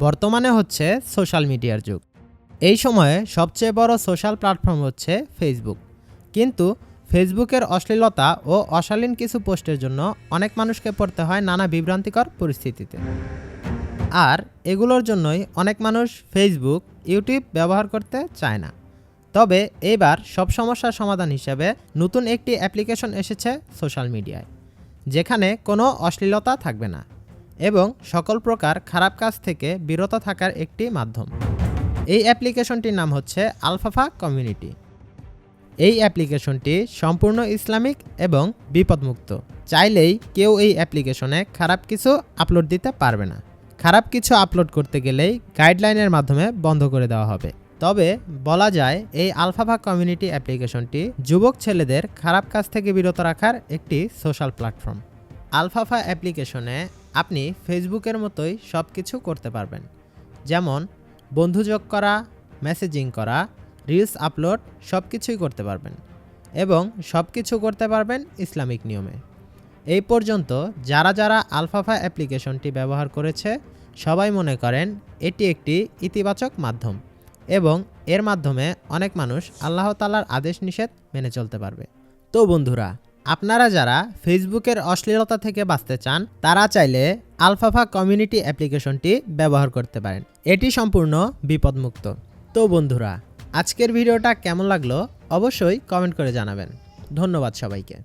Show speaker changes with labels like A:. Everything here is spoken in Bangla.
A: বর্তমানে হচ্ছে সোশ্যাল মিডিয়ার যুগ। এই সময়ে সবচেয়ে বড় সোশ্যাল প্ল্যাটফর্ম হচ্ছে ফেসবুক। কিন্তু ফেসবুকের অশ্লীলতা ও অশালীন কিছু পোস্টের জন্য অনেক মানুষকে পড়তে হয় নানা বিভ্রান্তিকর পরিস্থিতিতে। আর এগুলোর জন্যই অনেক মানুষ ফেসবুক, ইউটিউব ব্যবহার করতে চায় না। তবে এবার সব সমস্যার সমাধান হিসেবে নতুন একটি অ্যাপ্লিকেশন এসেছে সোশ্যাল মিডিয়ায়, যেখানে কোনো অশ্লীলতা থাকবে না এবং সকল প্রকার খারাপ কাজ থেকে বিরত থাকার একটি মাধ্যম। এই অ্যাপ্লিকেশনটির নাম হচ্ছে আলফাফা কমিউনিটি। এই অ্যাপ্লিকেশনটি সম্পূর্ণ ইসলামিক এবং বিপদমুক্ত। চাইলেই কেউ এই অ্যাপ্লিকেশনে খারাপ কিছু আপলোড দিতে পারবে না। খারাপ কিছু আপলোড করতে গেলেই গাইডলাইনের মাধ্যমে বন্ধ করে দেওয়া হবে। তবে বলা যায় এই আলফাফা কমিউনিটি অ্যাপ্লিকেশনটি যুবক ছেলেদের খারাপ কাজ থেকে বিরত রাখার একটি সোশ্যাল প্ল্যাটফর্ম। আলফাফা অ্যাপ্লিকেশনে আপনি ফেসবুকের মতোই সব কিছু করতে পারবেন, যেমন বন্ধু যোগ করা, মেসেজিং করা, রিলস আপলোড সব কিছুই করতে পারবেন এবং সব কিছু করতে পারবেন ইসলামিক নিয়মে। এই পর্যন্ত যারা যারা আলফাফা অ্যাপ্লিকেশনটি ব্যবহার করেছে সবাই মনে করেন এটি একটি ইতিবাচক মাধ্যম এবং এর মাধ্যমে অনেক মানুষ আল্লাহ তাআলার আদেশ নিষেধ মেনে চলতে পারবে। তো বন্ধুরা, আপনারা যারা ফেসবুকের অশ্লীলতা থেকে বাঁচতে চান তারা চাইলে আলফাফা কমিউনিটি অ্যাপ্লিকেশনটি ব্যবহার করতে পারেন। এটি সম্পূর্ণ বিপদমুক্ত। তো বন্ধুরা, আজকের ভিডিওটা কেমন লাগলো অবশ্যই কমেন্ট করে জানাবেন। ধন্যবাদ সবাইকে।